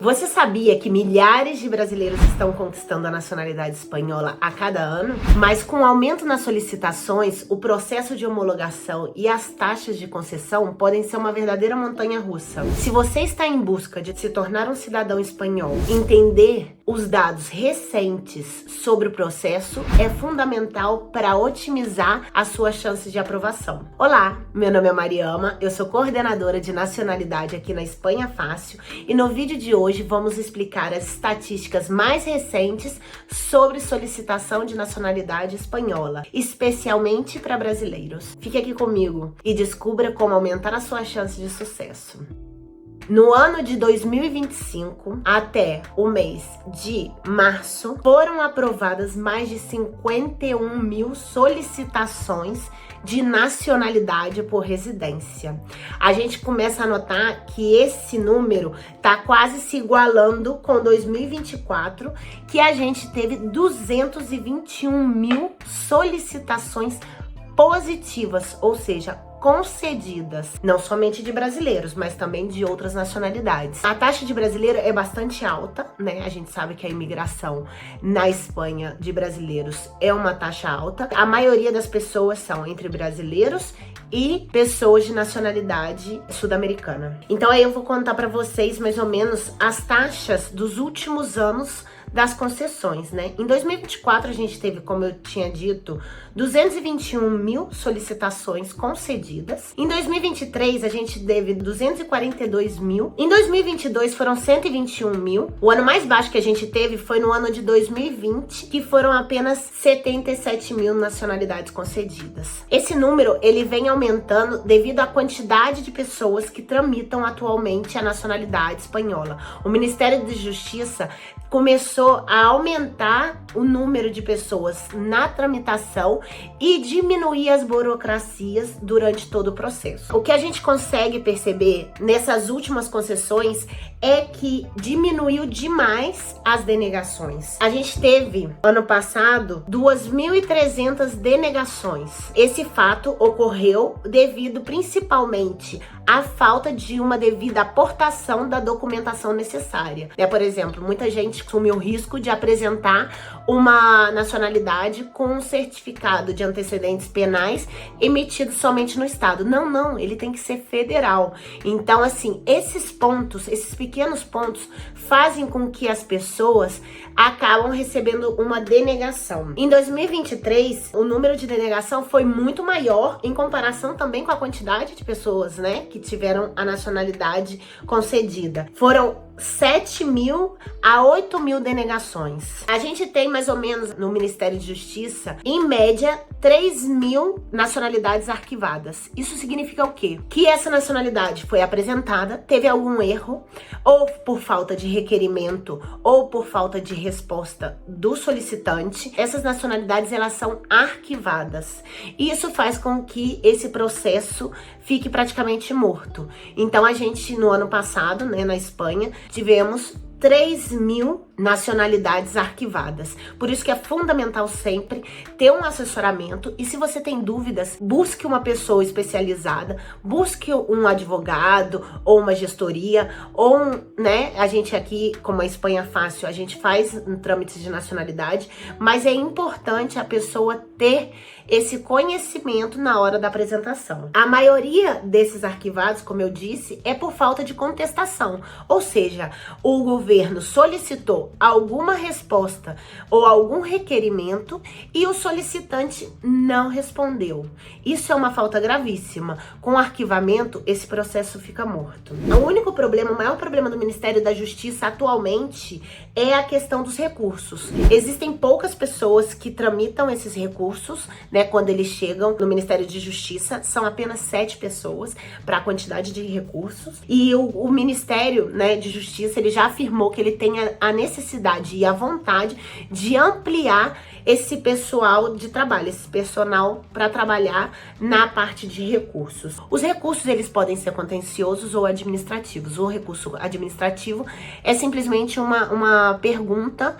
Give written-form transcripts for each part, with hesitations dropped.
Você sabia que milhares de brasileiros estão conquistando a nacionalidade espanhola a cada ano? Mas com o aumento nas solicitações, o processo de homologação e as taxas de concessão podem ser uma verdadeira montanha-russa. Se você está em busca de se tornar um cidadão espanhol, entender os dados recentes sobre o processo é fundamental para otimizar as suas chances de aprovação. Olá, meu nome é Mariama, eu sou coordenadora de nacionalidade aqui na Espanha Fácil e no vídeo de hoje vamos explicar as estatísticas mais recentes sobre solicitação de nacionalidade espanhola, especialmente para brasileiros. Fique aqui comigo e descubra como aumentar a sua chance de sucesso. No ano de 2025, até o mês de março, foram aprovadas mais de 51 mil solicitações de nacionalidade por residência. A gente começa a notar que esse número tá quase se igualando com 2024, que a gente teve 221 mil solicitações positivas, ou seja, concedidas, não somente de brasileiros, mas também de outras nacionalidades. A taxa de brasileiro é bastante alta, né? A gente sabe que a imigração na Espanha de brasileiros é uma taxa alta. A maioria das pessoas são entre brasileiros e pessoas de nacionalidade sul-americana. Então aí eu vou contar para vocês mais ou menos as taxas dos últimos anos das concessões, né? Em 2024 a gente teve, como eu tinha dito, 221 mil solicitações concedidas. Em 2023 a gente teve 242 mil. Em 2022 foram 121 mil. O ano mais baixo que a gente teve foi no ano de 2020, que foram apenas 77 mil nacionalidades concedidas. Esse número ele vem aumentando devido à quantidade de pessoas que tramitam atualmente a nacionalidade espanhola. O Ministério da Justiça começou a aumentar o número de pessoas na tramitação e diminuir as burocracias durante todo o processo. O que a gente consegue perceber nessas últimas concessões é que diminuiu demais as denegações. A gente teve, ano passado, 2.300 denegações. Esse fato ocorreu devido principalmente à falta de uma devida aportação da documentação necessária. Por exemplo, muita gente assume o risco de apresentar uma nacionalidade com um certificado de antecedentes penais emitido somente no estado. Não, ele tem que ser federal. Então, assim, esses pontos, esses pequenos pontos fazem com que as pessoas acabam recebendo uma denegação. Em 2023, o número de denegação foi muito maior em comparação também com a quantidade de pessoas, né, que tiveram a nacionalidade concedida. Foram 7 mil a 8 mil denegações. A gente tem mais ou menos no Ministério de Justiça, em média, 3 mil nacionalidades arquivadas. Isso significa o quê? Que essa nacionalidade foi apresentada, teve algum erro, ou por falta de requerimento, ou por falta de resposta do solicitante. Essas nacionalidades, elas são arquivadas. E isso faz com que esse processo fique praticamente morto. Então, a gente, no ano passado, né, na Espanha, tivemos 3 mil nacionalidades arquivadas. Por isso que é fundamental sempre ter um assessoramento e se você tem dúvidas, busque uma pessoa especializada, busque um advogado ou uma gestoria ou, né, a gente aqui, como a Espanha Fácil, a gente faz trâmites de nacionalidade, mas é importante a pessoa ter esse conhecimento na hora da apresentação. A maioria desses arquivados, como eu disse, é por falta de contestação, ou seja, o governo solicitou alguma resposta ou algum requerimento e o solicitante não respondeu. Isso é uma falta gravíssima. Com o arquivamento, esse processo fica morto. O único problema, o maior problema do Ministério da Justiça atualmente é a questão dos recursos. Existem poucas pessoas que tramitam esses recursos, né, quando eles chegam no Ministério de Justiça, são apenas 7 pessoas para a quantidade de recursos. E o Ministério, né, de Justiça, ele já afirmou que ele tem a necessidade e a vontade de ampliar esse pessoal de trabalho, esse personal para trabalhar na parte de recursos. Os recursos, eles podem ser contenciosos ou administrativos. O recurso administrativo é simplesmente uma pergunta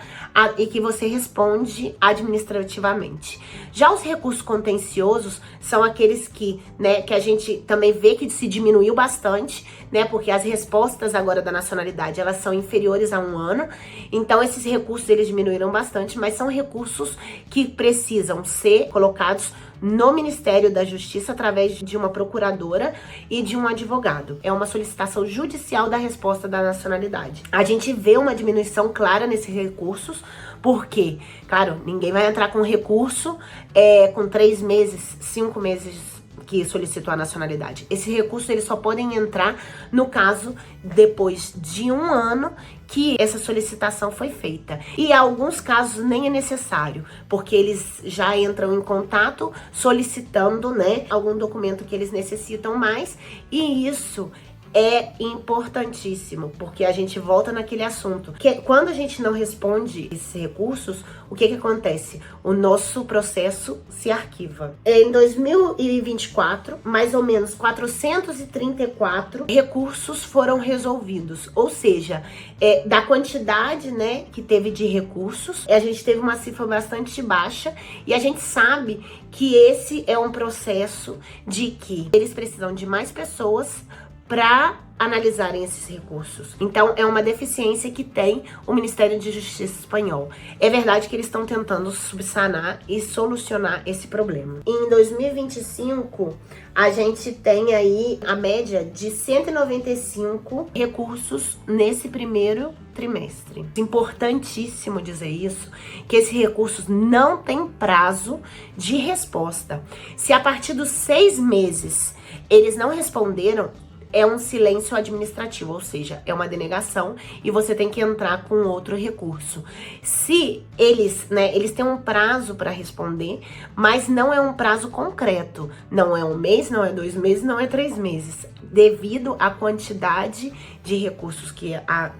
e que você responde administrativamente. Já os recursos contenciosos são aqueles que, né, que a gente também vê que se diminuiu bastante, né, porque as respostas agora da nacionalidade, elas são inferiores superiores a 1 ano. Então esses recursos eles diminuíram bastante, mas são recursos que precisam ser colocados no Ministério da Justiça através de uma procuradora e de um advogado. É uma solicitação judicial da resposta da nacionalidade. A gente vê uma diminuição clara nesses recursos, porque, claro, ninguém vai entrar com recurso com 3 meses, 5 meses que solicitou a nacionalidade. Esses recursos eles só podem entrar no caso depois de 1 ano que essa solicitação foi feita. E em alguns casos nem é necessário, porque eles já entram em contato solicitando, né, algum documento que eles necessitam mais, e isso é importantíssimo, porque a gente volta naquele assunto, que quando a gente não responde esses recursos, o que acontece? O nosso processo se arquiva. Em 2024, mais ou menos 434 recursos foram resolvidos, ou seja, da quantidade, né, que teve de recursos, a gente teve uma cifra bastante baixa, e a gente sabe que esse é um processo de que eles precisam de mais pessoas para analisarem esses recursos. Então, é uma deficiência que tem o Ministério de Justiça espanhol. É verdade que eles estão tentando subsanar e solucionar esse problema. Em 2025, a gente tem aí a média de 195 recursos nesse primeiro trimestre. Importantíssimo dizer isso, que esses recursos não têm prazo de resposta. Se a partir dos 6 meses eles não responderam, é um silêncio administrativo, ou seja, é uma denegação e você tem que entrar com outro recurso. Se eles têm um prazo para responder, mas não é um prazo concreto. Não é 1 mês, não é 2 meses, não é 3 meses. Devido à quantidade de recursos que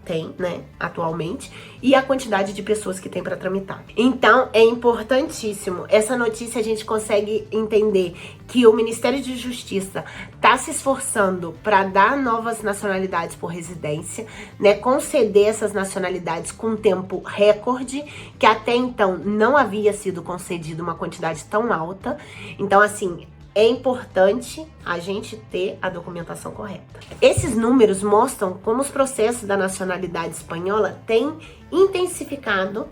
tem, né, atualmente, e a quantidade de pessoas que tem para tramitar. Então, é importantíssimo. Essa notícia a gente consegue entender que o Ministério de Justiça está se esforçando para dar novas nacionalidades por residência, né, conceder essas nacionalidades com tempo recorde, que até então não havia sido concedido uma quantidade tão alta. Então, assim, é importante a gente ter a documentação correta. Esses números mostram como os processos da nacionalidade espanhola têm intensificado,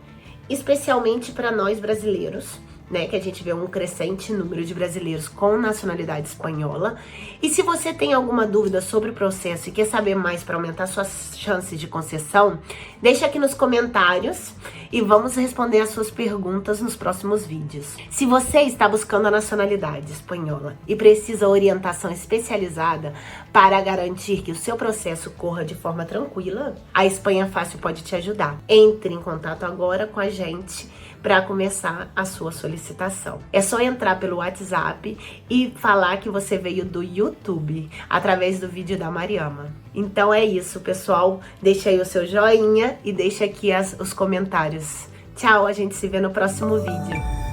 especialmente para nós brasileiros, né, que a gente vê um crescente número de brasileiros com nacionalidade espanhola. E se você tem alguma dúvida sobre o processo e quer saber mais para aumentar suas chances de concessão, deixa aqui nos comentários e vamos responder as suas perguntas nos próximos vídeos. Se você está buscando a nacionalidade espanhola e precisa de orientação especializada para garantir que o seu processo corra de forma tranquila, a Espanha Fácil pode te ajudar. Entre em contato agora com a gente para começar a sua solicitação. É só entrar pelo WhatsApp e falar que você veio do YouTube, através do vídeo da Mariama. Então é isso, pessoal. Deixa aí o seu joinha e deixa aqui os comentários. Tchau, a gente se vê no próximo vídeo.